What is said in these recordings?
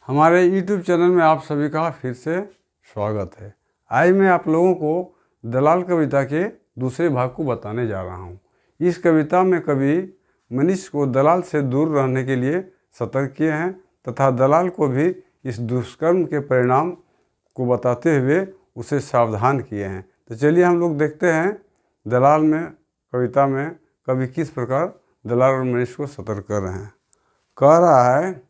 हमारे YouTube channel में आप सभी का फिर से स्वागत है। आज मैं आप लोगों को दलाल कविता के दूसरे भाग को बताने जा रहा हूँ। इस कविता में कवि मनुष्य को दलाल से दूर रहने के लिए सतर्क किए हैं तथा दलाल को भी इस दुष्कर्म के परिणाम को बताते हुए उसे सावधान किए हैं। तो चलिए हम लोग देखते हैं दलाल में कविता में कवि किस प्रकार दलाल और मनुष्य को सतर्क कर रहे हैं। कह रहा है,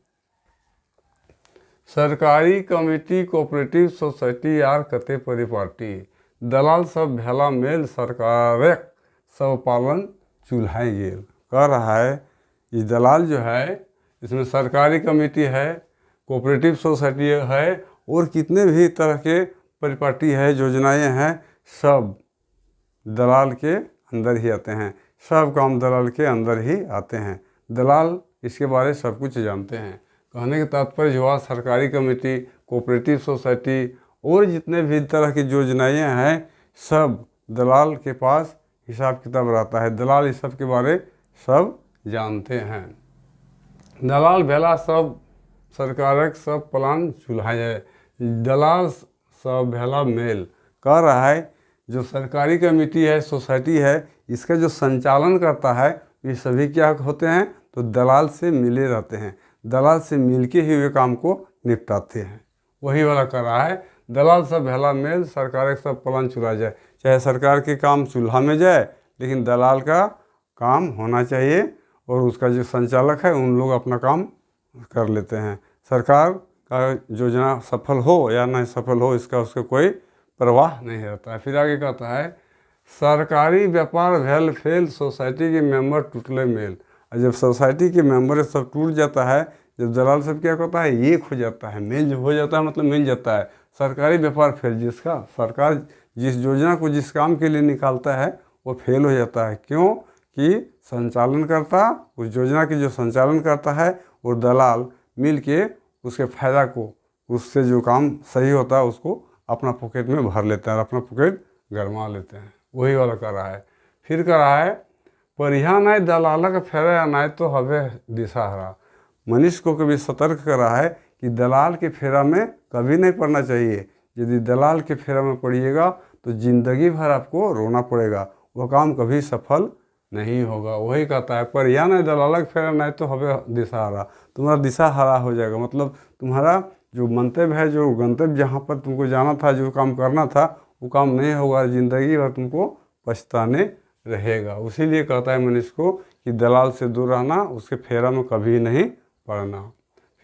सरकारी कमेटी कोऑपरेटिव सोसाइटी यार कते परिपाटी, दलाल सब भेला मेल सरकारक सब पालन चूल्हाए गेल। कह रहा है ये दलाल जो है इसमें सरकारी कमेटी है, कोऑपरेटिव सोसाइटी है और कितने भी तरह के परिपाटी है, योजनाएं हैं, सब दलाल के अंदर ही आते हैं। सब काम दलाल के अंदर ही आते हैं। दलाल इसके बारे में सब कुछ जानते हैं। कहने के तात्पर्य हुआ सरकारी कमेटी, कोऑपरेटिव सोसाइटी और जितने भी तरह की योजनाएं हैं सब दलाल के पास हिसाब किताब रहता है। दलाल इस सब के बारे सब जानते हैं। दलाल भेला सब सरकारक सब प्लान चूल्हाए, दलाल सब भेला मेल। कह रहा है जो सरकारी कमेटी है, सोसाइटी है, इसका जो संचालन करता है ये सभी क्या होते हैं तो दलाल से मिले रहते हैं। दलाल से मिलके ही वे काम को निपटाते हैं। वही वाला कर रहा है, दलाल सब भेला मेल सरकार सब प्लान चुरा जाए। चाहे सरकार के काम चूल्हा में जाए लेकिन दलाल का काम होना चाहिए और उसका जो संचालक है उन लोग अपना काम कर लेते हैं। सरकार का योजना सफल हो या नहीं सफल हो इसका उसका कोई परवाह नहीं रहता है। फिर आगे कहता है, सरकारी व्यापार भेल फेल सोसाइटी के मेंबर टूटले मेल। और जब सोसाइटी के मेंबर सब टूट जाता है, जब दलाल सब क्या करता है एक हो जाता है, मेल हो जाता है, मतलब मिल जाता है। सरकारी व्यापार फेल, जिसका सरकार जिस योजना को जिस काम के लिए निकालता है वो फेल हो जाता है। क्यों कि संचालन करता उस योजना की जो संचालन करता है और दलाल मिल के उसके फ़ायदा को, उससे जो काम सही होता है उसको अपना पॉकेट में भर लेते हैं और अपना पॉकेट गरमा लेते हैं। वही वाला कर रहा है। फिर कर रहा है, परिहा नाय दलालक फेरा नाय तो हवे दिशाहरा। मनुष्य को कभी सतर्क कर रहा है कि दलाल के फेरा में कभी नहीं पड़ना चाहिए। यदि दलाल के फेरा में पड़िएगा तो ज़िंदगी भर आपको रोना पड़ेगा, वह काम कभी सफल नहीं होगा। वही कहता है, परिहा नाय दलालक फेरा नाय तो हवे दिशाहरा। तुम्हारा दिशा हरा हो जाएगा, मतलब तुम्हारा जो मंतव्य है, जो गंतव्य जहाँ पर तुमको जाना था, जो काम करना था वो काम नहीं होगा। ज़िंदगी भर तुमको पछताने रहेगा। उसीलिए कहता है मनुष्य को कि दलाल से दूर रहना, उसके फेरा में कभी नहीं पड़ना।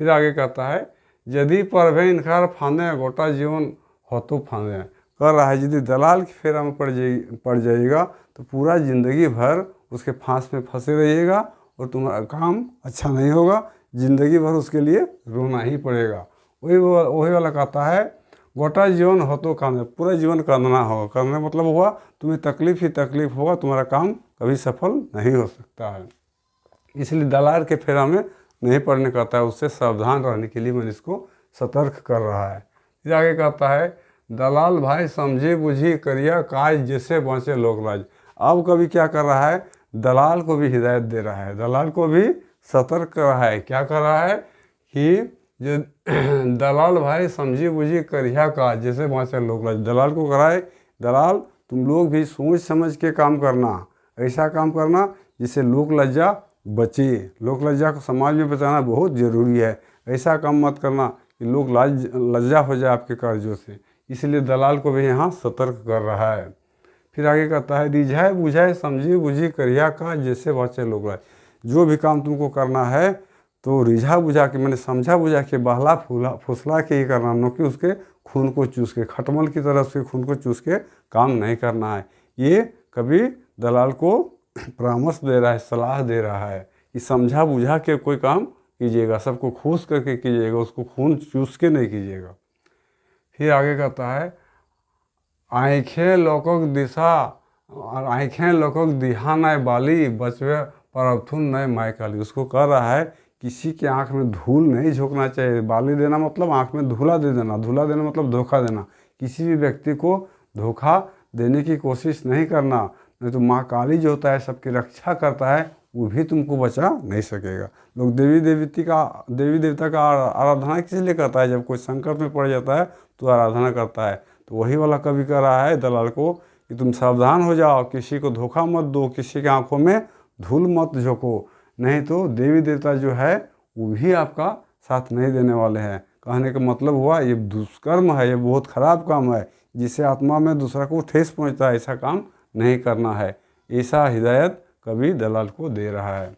फिर आगे कहता है, यदि परभे इनकार फांदे गोटा जीवन हो तो फांदे। कर रहा है यदि दलाल के फेरा में पड़ जाइएगा तो पूरा ज़िंदगी भर उसके फांस में फंसे रहिएगा और तुम्हारा काम अच्छा नहीं होगा। ज़िंदगी भर उसके लिए रोना ही पड़ेगा। वही वाला कहता है, गोटा जीवन हो तो काम है, पूरा जीवन करना होगा। करने मतलब हुआ तुम्हें तकलीफ ही तकलीफ होगा, तुम्हारा काम कभी सफल नहीं हो सकता है। इसलिए दलाल के फेरा में नहीं पड़ने कहता है, उससे सावधान रहने के लिए मनुष्य को सतर्क कर रहा है। फिर आगे कहता है, दलाल भाई समझी बुझी करिया काज जैसे बचे लोक लाज। अब कभी क्या कर रहा है, दलाल को भी हिदायत दे रहा है, दलाल को भी सतर्क कर रहा है। क्या कर रहा है कि जो दलाल भाई समझी बुझी करिया का जैसे बचे लोक लाज। दलाल को कराए, दलाल तुम लोग भी सोच समझ के काम करना, ऐसा काम करना जिससे लोक लज्जा बचे। लोक लज्जा को समाज में बचाना बहुत ज़रूरी है। ऐसा काम मत करना कि लोग लज्जा हो जाए आपके कार्यों से। इसलिए दलाल को भी यहाँ सतर्क कर रहा है। फिर आगे कहता है, रिझाए बुझाए समझी बुझी करिया का जैसे बचे लोक लाज। जो भी काम तुमको करना है तो रिझा बुझा के, मैंने समझा बुझा के, बहला फुसला के ही करना, न कि उसके खून को चूस के, खटमल की तरह उसके खून को चूस के काम नहीं करना है। ये कभी दलाल को परामर्श दे रहा है, सलाह दे रहा है कि समझा बुझा के कोई काम कीजिएगा, सबको खुश करके कीजिएगा, उसको खून चूस के नहीं कीजिएगा। फिर आगे कहता है, आँखें लोकक दिशा और आँखें लोकक दिहा नय बाली बचवे परथुन नय माय काली। उसको कह रहा है किसी के आँख में धूल नहीं झोंकना चाहिए। बाली देना मतलब आँख में धूला दे देना, धूला देना मतलब धोखा देना। किसी भी व्यक्ति को धोखा देने की कोशिश नहीं करना, नहीं तो माँ काली जो होता है सबकी रक्षा करता है, वो भी तुमको बचा नहीं सकेगा। लोग देवी देवता का आराधना किस लिए करता है? जब कोई संकट में पड़ जाता है तो आराधना करता है। तो वही वाला कवि कह रहा है दलाल को कि तुम सावधान हो जाओ, किसी को धोखा मत दो, किसी के आंखों में धूल मत झोंको, नहीं तो देवी देवता जो है वो भी आपका साथ नहीं देने वाले हैं। कहने का मतलब हुआ ये दुष्कर्म है, ये बहुत ख़राब काम है, जिससे आत्मा में दूसरा को ठेस पहुंचता है, ऐसा काम नहीं करना है। ऐसा हिदायत कवि दलाल को दे रहा है।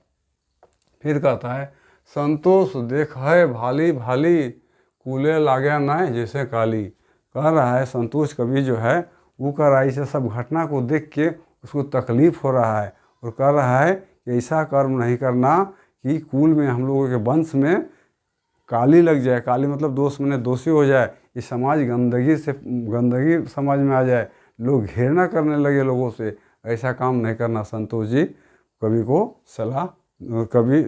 फिर कहता है संतोष देख है भाली भाली, कूले लाग्या नाय जैसे काली। कह रहा है संतोष कवि जो है वो कह रहा है इसे सब घटना को देख के उसको तकलीफ हो रहा है और कह रहा है कि ऐसा कर्म नहीं करना कि कुल में हम लोगों के वंश में काली लग जाए। काली मतलब दोष मैंने दोषी हो जाए, ये समाज गंदगी समाज में आ जाए, लोग घृणा करने लगे लोगों से। ऐसा काम नहीं करना। संतोष जी कवि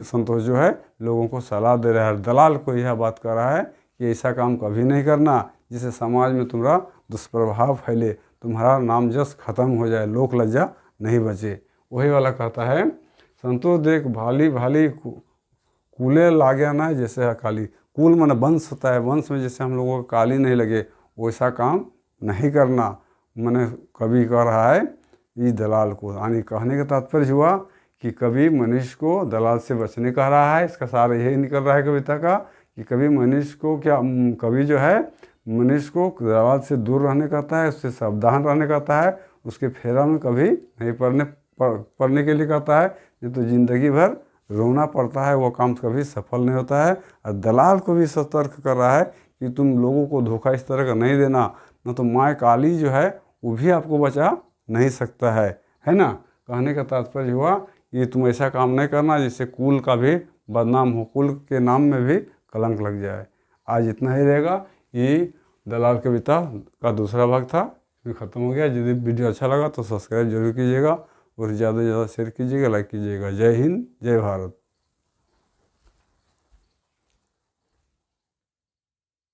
संतोष जो है लोगों को सलाह दे रहा है, दलाल को यह बात कर रहा है कि ऐसा काम कभी नहीं करना जिससे समाज में तुम्हारा दुष्प्रभाव फैले, तुम्हारा नाम जस खत्म हो जाए, लोक लज्जा नहीं बचे। वही वाला कहता है संतोष देख भाली भाली, कूले लाग्या ना जैसे काली। कुल मन वंश होता है, वंश में जैसे हम लोगों को काली नहीं लगे वैसा काम नहीं करना। मैंने कवि कह रहा है इस दलाल को, यानी कहने का तात्पर्य हुआ कि कवि मनुष्य को दलाल से बचने कह रहा है। इसका सारा यही निकल रहा है कविता का कि कवि मनुष्य को कवि जो है मनुष्य को दलाल से दूर रहने कहता है, उससे सावधान रहने कहता है, उसके फेरा में कभी नहीं पड़ने के लिए कहता है, नहीं तो जिंदगी भर रोना पड़ता है, वो काम कभी सफल नहीं होता है। और दलाल को भी सतर्क कर रहा है कि तुम लोगों को धोखा इस तरह का नहीं देना, न तो माँ काली जो है वो भी आपको बचा नहीं सकता है ना। कहने का तात्पर्य हुआ कि तुम ऐसा काम नहीं करना जिससे कुल का भी बदनाम हो, कुल के नाम में भी कलंक लग जाए। आज इतना ही रहेगा। ये दलाल कविता का दूसरा भाग था, ये ख़त्म हो गया। यदि वीडियो अच्छा लगा तो सब्सक्राइब जरूर कीजिएगा और ज़्यादा से ज़्यादा शेयर कीजिएगा, लाइक कीजिएगा। जय हिंद, जय भारत।